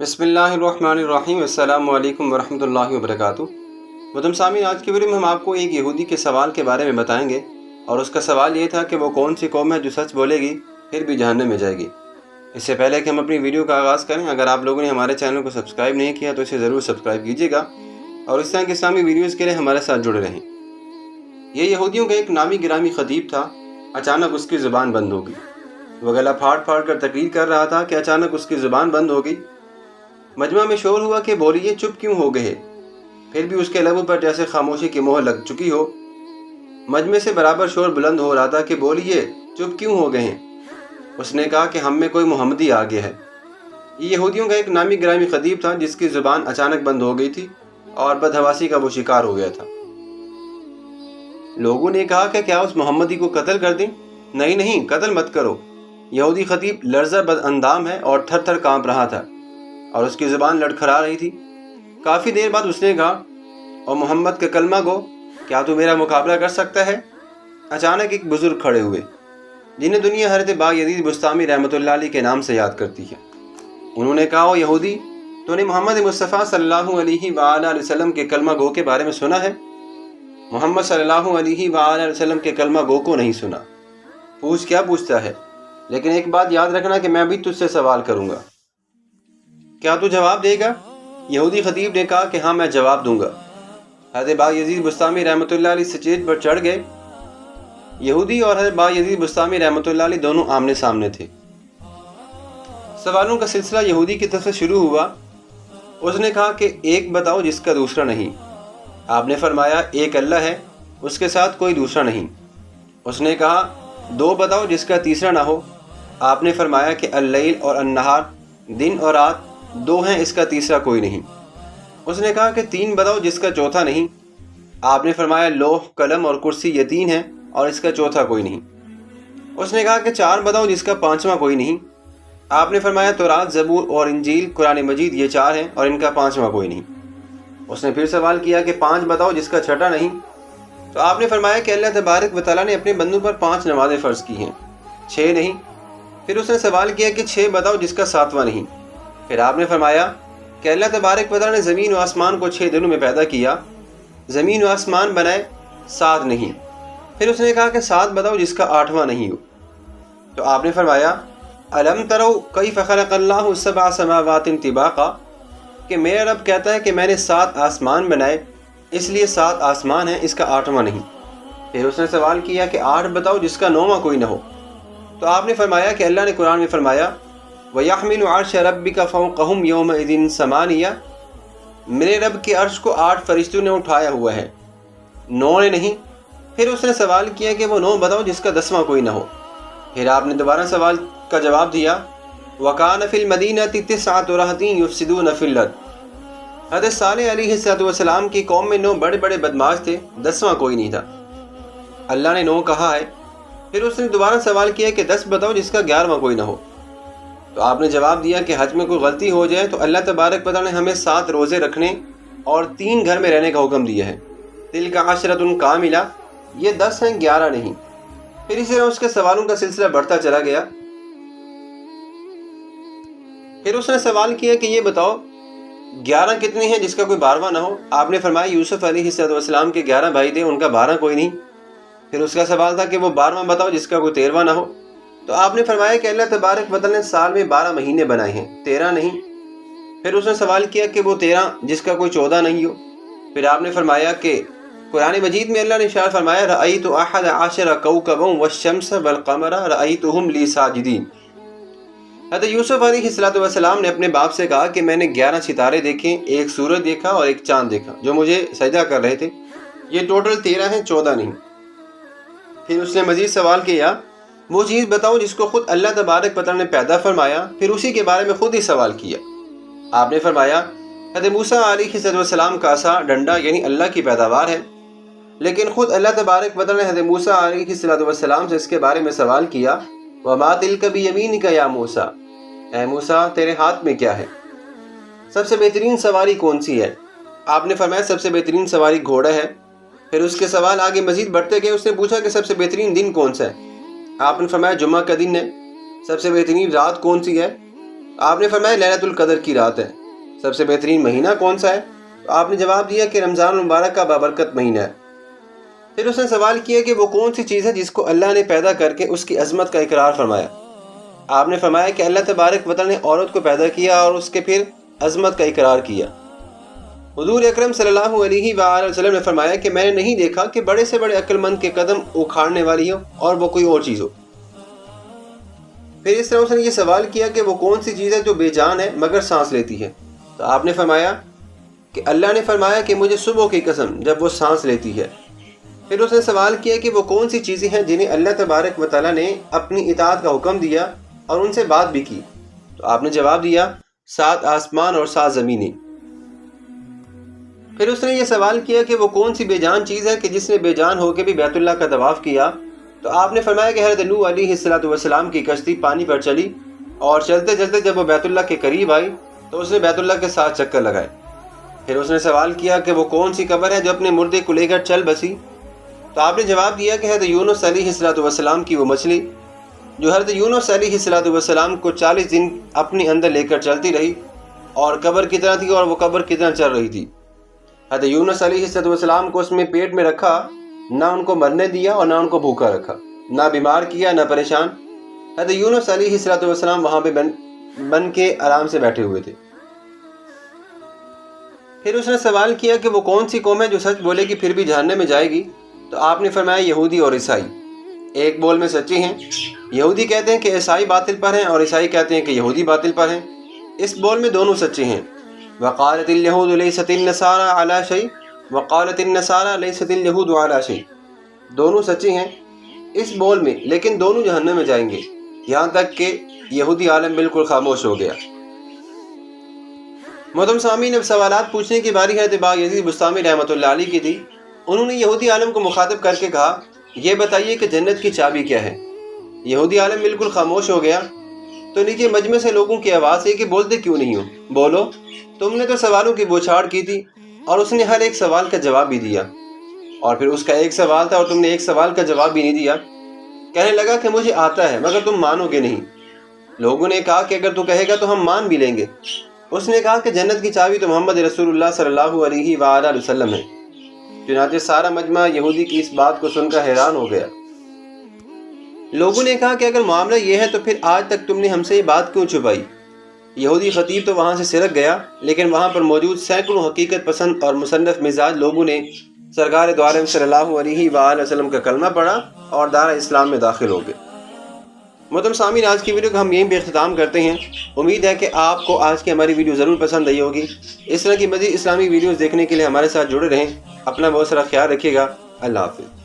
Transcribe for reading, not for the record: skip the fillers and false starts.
بسم اللہ الرحمن الرحیم۔ السلام علیکم ورحمۃ اللہ وبرکاتہ۔ محترم سامعین، آج کی ویڈیو میں ہم آپ کو ایک یہودی کے سوال کے بارے میں بتائیں گے، اور اس کا سوال یہ تھا کہ وہ کون سی قوم ہے جو سچ بولے گی پھر بھی جہنم میں جائے گی۔ اس سے پہلے کہ ہم اپنی ویڈیو کا آغاز کریں، اگر آپ لوگوں نے ہمارے چینل کو سبسکرائب نہیں کیا تو اسے ضرور سبسکرائب کیجیے گا، اور اس طرح کی اسلامی ویڈیوز کے لیے ہمارے ساتھ جڑے رہیں۔ یہ یہودیوں کا ایک نامی گرامی خطیب تھا۔ اچانک اس کی زبان بند ہو گئی۔ وہ گلا پھاڑ پھاڑ کر تقریر کر رہا تھا کہ اچانک اس کی زبان بند ہو گئی۔ مجمع میں شور ہوا کہ بولیے، چپ کیوں ہو گئے؟ پھر بھی اس کے لبوں پر جیسے خاموشی کی مہر لگ چکی ہو۔ مجمع سے برابر شور بلند ہو رہا تھا کہ بولیے، چپ کیوں ہو گئے ہیں؟ اس نے کہا کہ ہم میں کوئی محمدی آ گیا ہے۔ یہ یہودیوں کا ایک نامی گرامی خطیب تھا جس کی زبان اچانک بند ہو گئی تھی اور بدحواسی کا وہ شکار ہو گیا تھا۔ لوگوں نے کہا کہ کیا اس محمدی کو قتل کر دیں؟ نہیں نہیں، قتل مت کرو۔ یہودی خطیب لرزہ بد اندام ہے اور تھر تھر کانپ رہا تھا، اور اس کی زبان لڑکھڑا رہی تھی۔ کافی دیر بعد اس نے کہا، اور محمد کا کلمہ گو، کیا تو میرا مقابلہ کر سکتا ہے؟ اچانک ایک بزرگ کھڑے ہوئے جنہیں دنیا حضرت بایزید بستامی رحمۃ اللہ علیہ کے نام سے یاد کرتی ہے۔ انہوں نے کہا، او یہودی، تو نے محمد مصطفیٰ صلی اللہ علیہ وآلہ وسلم کے کلمہ گو کے بارے میں سنا ہے؟ محمد صلی اللہ علیہ وآلہ وسلم کے کلمہ گو کو نہیں سنا۔ پوچھ کیا پوچھتا ہے، لیکن ایک بات یاد رکھنا کہ میں بھی تجھ سے سوال کروں گا، کیا تو جواب دے گا؟ یہودی خطیب نے کہا کہ ہاں، میں جواب دوں گا۔ حضرت بایزید بستامی رحمۃ اللہ علیہ سٹیج پر چڑھ گئے۔ یہودی اور حضرت بایزید بستامی رحمۃ اللہ علیہ دونوں آمنے سامنے تھے۔ سوالوں کا سلسلہ یہودی کی طرف سے شروع ہوا۔ اس نے کہا کہ ایک بتاؤ جس کا دوسرا نہیں۔ آپ نے فرمایا، ایک اللہ ہے، اس کے ساتھ کوئی دوسرا نہیں۔ اس نے کہا، دو بتاؤ جس کا تیسرا نہ ہو۔ آپ نے فرمایا کہ اللیل اور النہار، دن اور رات دو ہیں، اس کا تیسرا کوئی نہیں۔ اس نے کہا کہ تین بتاؤ جس کا چوتھا نہیں۔ آپ نے فرمایا، لوح، قلم اور کرسی یہ تین ہیں اور اس کا چوتھا کوئی نہیں۔ اس نے کہا کہ چار بتاؤ جس کا پانچواں کوئی نہیں۔ آپ نے فرمایا، تورات، زبور اور انجیل، قرآن مجید یہ چار ہیں اور ان کا پانچواں کوئی نہیں۔ اس نے پھر سوال کیا کہ پانچ بتاؤ جس کا چھٹا نہیں۔ تو آپ نے فرمایا کہ اللہ تبارک و تعالیٰ نے اپنے بندوں پر 5 نمازیں فرض کی ہیں، 6 نہیں۔ پھر اس نے سوال کیا کہ 6 بتاؤ جس کا 7واں نہیں۔ پھر آپ نے فرمایا کہ اللہ تبارک و تعالیٰ نے زمین و آسمان کو 6 دنوں میں پیدا کیا، زمین و آسمان بنائے، 7 نہیں۔ پھر اس نے کہا کہ 7 بتاؤ جس کا 8واں نہیں ہو۔ تو آپ نے فرمایا، الم تروا کیف خلق اللہ 7 سماوات طباقا، کہ میرا رب کہتا ہے کہ میں نے 7 آسمان بنائے، اس لیے 7 آسمان ہیں، اس کا 8واں نہیں۔ پھر اس نے سوال کیا کہ 8 بتاؤ جس کا 9واں کوئی نہ ہو۔ تو آپ نے فرمایا کہ اللہ نے قرآن میں فرمایا، وَيَحْمِلُ عَرْشَ رَبِّكَ فَوْقَهُمْ يَوْمَئِذٍ ثَمَانِيَةٌ، میرے رب کے عرش کو 8 فرشتوں نے اٹھایا ہوا ہے، 9 نے نہیں۔ پھر اس نے سوال کیا کہ وہ 9 بتاؤ جس کا 10واں کوئی نہ ہو۔ پھر آپ نے دوبارہ سوال کا جواب دیا، وَكَانَ فِي الْمَدِينَةِ 9 رَهْطٍ يُفْسِدُونَ فِي الْأَرْضِ، حضرت صالح علیہ السلام کی قوم میں 9 بڑے بڑے بدماش تھے، 10واں کوئی نہیں تھا۔ اللہ نے 9 کہا ہے۔ پھر اس نے دوبارہ سوال کیا کہ 10 بتاؤ جس کا 11واں کوئی نہ ہو۔ تو آپ نے جواب دیا کہ حج میں کوئی غلطی ہو جائے تو اللہ تبارک و تعالیٰ نے ہمیں 7 روزے رکھنے اور 3 گھر میں رہنے کا حکم دیا ہے۔ تلک عشرۃ کاملہ، یہ 10 ہیں، 11 نہیں۔ پھر اسی طرح اس کے سوالوں کا سلسلہ بڑھتا چلا گیا۔ پھر اس نے سوال کیا کہ یہ بتاؤ 11 کتنے ہیں جس کا کوئی 12واں نہ ہو۔ آپ نے فرمایا، یوسف علیہ السلام کے 11 بھائی تھے، ان کا 12 کوئی نہیں۔ پھر اس کا سوال تھا کہ وہ 12واں بتاؤ جس کا کوئی 13واں نہ ہو۔ تو آپ نے فرمایا کہ اللہ تبارک و تعالیٰ نے سال میں 12 مہینے بنائے ہیں، 13 نہیں۔ پھر اس نے سوال کیا کہ وہ 13 جس کا کوئی 14 نہیں ہو۔ پھر آپ نے فرمایا کہ قرآن مجید میں اللہ نے ارشاد فرمایا، رأیت 11 کوکبا والشمس والقمر رأیتهم لی ساجدین۔ حضرت یوسف علیہ السلام نے اپنے باپ سے کہا کہ میں نے 11 ستارے دیکھے، ایک سورج دیکھا اور ایک چاند دیکھا جو مجھے سجدہ کر رہے تھے۔ یہ ٹوٹل 13 ہیں، 14 نہیں۔ پھر اس نے مزید سوال کیا، وہ چیز بتاؤ جس کو خود اللہ تبارک و تعالیٰ نے پیدا فرمایا، پھر اسی کے بارے میں خود ہی سوال کیا۔ آپ نے فرمایا، حضرت موسیٰ علیہ السلام کا عصا، ڈنڈا، یعنی اللہ کی پیداوار ہے، لیکن خود اللہ تبارک و تعالیٰ نے حضرت موسیٰ علیہ السلام سے اس کے بارے میں سوال کیا، وَمَا تِلْكَ بِيَمِينِكَ يَا موسیٰ، اے موسیٰ تیرے ہاتھ میں کیا ہے؟ سب سے بہترین سواری کون سی ہے؟ آپ نے فرمایا، سب سے بہترین سواری گھوڑا ہے۔ پھر اس کے سوال آگے مزید بڑھتے گئے۔ اس نے پوچھا کہ سب سے بہترین دن کون سا ہے؟ آپ نے فرمایا، جمعہ کا دن ہے۔ سب سے بہترین رات کون سی ہے؟ آپ نے فرمایا لیلۃ القدر کی رات ہے۔ سب سے بہترین مہینہ کون سا ہے؟ تو آپ نے جواب دیا کہ رمضان المبارک کا بابرکت مہینہ ہے۔ پھر اس نے سوال کیا کہ وہ کون سی چیز ہے جس کو اللہ نے پیدا کر کے اس کی عظمت کا اقرار فرمایا؟ آپ نے فرمایا کہ اللہ تبارک و تعالی نے عورت کو پیدا کیا اور اس کے پھر عظمت کا اقرار کیا۔ حضور اکرم صلی اللہ علیہ وآلہ وسلم نے فرمایا کہ میں نے نہیں دیکھا کہ بڑے سے بڑے عقل مند کے قدم اکھاڑنے والی ہو اور وہ کوئی اور چیز ہو۔ پھر اس طرح اس نے یہ سوال کیا کہ وہ کون سی چیز ہے جو بے جان ہے مگر سانس لیتی ہے؟ تو آپ نے فرمایا کہ اللہ نے فرمایا کہ مجھے صبح کی قسم جب وہ سانس لیتی ہے۔ پھر اس نے سوال کیا کہ وہ کون سی چیزیں ہیں جنہیں اللہ تبارک و تعالی نے اپنی اطاعت کا حکم دیا اور ان سے بات بھی کی؟ تو آپ نے جواب دیا 7 آسمان اور 7 زمینیں۔ پھر اس نے یہ سوال کیا کہ وہ کون سی بے جان چیز ہے کہ جس نے بے جان ہو کے بھی بیت اللہ کا طواف کیا؟ تو آپ نے فرمایا کہ حضرت نوح علیہ السلام کی کشتی پانی پر چلی اور چلتے چلتے جب وہ بیت اللہ کے قریب آئی تو اس نے بیت اللہ کے ساتھ چکر لگائے۔ پھر اس نے سوال کیا کہ وہ کون سی قبر ہے جو اپنے مردے کو لے کر چل بسی؟ تو آپ نے جواب دیا کہ حضرت یونس علیہ السلام کی وہ مچھلی جو حضرت یونس علیہ السلام کو 40 دن اپنے اندر لے کر چلتی رہی اور قبر کی طرح تھی اور وہ قبر کی طرح چل رہی تھی۔ حضرت یونس علیہ السلام کو اس میں پیٹ میں رکھا، نہ ان کو مرنے دیا اور نہ ان کو بھوکا رکھا، نہ بیمار کیا نہ پریشان۔ حضرت یونس علیہ السلام وہاں پہ بن کے آرام سے بیٹھے ہوئے تھے۔ پھر اس نے سوال کیا کہ وہ کون سی قوم ہے جو سچ بولے گی پھر بھی جہنم میں جائے گی؟ تو آپ نے فرمایا یہودی اور عیسائی ایک بول میں سچے ہیں۔ یہودی کہتے ہیں کہ عیسائی باطل پر ہیں اور عیسائی کہتے ہیں کہ یہودی باطل پر ہیں۔ اس بول میں دونوں سچے ہیں۔ وقالت اليهود ليست النصارى على شيء وقالت النصارى ليست اليهود على شيء، دونوں سچے ہیں اس بول میں، لیکن دونوں جہنم میں جائیں گے، یہاں تک کہ یہودی عالم بالکل خاموش ہو گیا۔ محترم سامعین، اب سوالات پوچھنے کی باری حضرت بایزید بسطامی رحمۃ اللہ علیہ کی تھی۔ انہوں نے یہودی عالم کو مخاطب کر کے کہا یہ بتائیے کہ جنت کی چابی کیا ہے؟ یہودی عالم بالکل خاموش ہو گیا۔ تو نیچے مجمع سے لوگوں کی آواز ہے کہ بولتے کیوں نہیں ہو، بولو، تم نے تو سوالوں کی بوچھاڑ کی تھی اور اس نے ہر ایک سوال کا جواب بھی دیا، اور پھر اس کا ایک سوال تھا اور تم نے ایک سوال کا جواب بھی نہیں دیا۔ کہنے لگا کہ مجھے آتا ہے مگر تم مانو گے نہیں۔ لوگوں نے کہا کہ اگر تو کہے گا تو ہم مان بھی لیں گے۔ اس نے کہا کہ جنت کی چابی تو محمد رسول اللہ صلی اللہ علیہ وآلہ وسلم ہے۔ چنانچہ سارا مجمع یہودی کی اس بات کو سن کر حیران ہو گیا۔ لوگوں نے کہا کہ اگر معاملہ یہ ہے تو پھر آج تک تم نے ہم سے یہ بات کیوں چھپائی؟ یہودی خطیب تو وہاں سے سرک گیا، لیکن وہاں پر موجود سینکڑوں حقیقت پسند اور مصنف مزاج لوگوں نے سرکار دو عالم صلی اللہ علیہ وآلہ وسلم کا کلمہ پڑھا اور دارہ اسلام میں داخل ہو گئے۔ محترم سامعین، آج کی ویڈیو کو ہم یہیں پہ اختتام کرتے ہیں۔ امید ہے کہ آپ کو آج کی ہماری ویڈیو ضرور پسند آئی ہوگی۔ اس طرح کی مزید اسلامی ویڈیوز دیکھنے کے لیے ہمارے ساتھ جڑے رہیں۔ اپنا بہت سارا خیال رکھیے گا۔ اللہ حافظ۔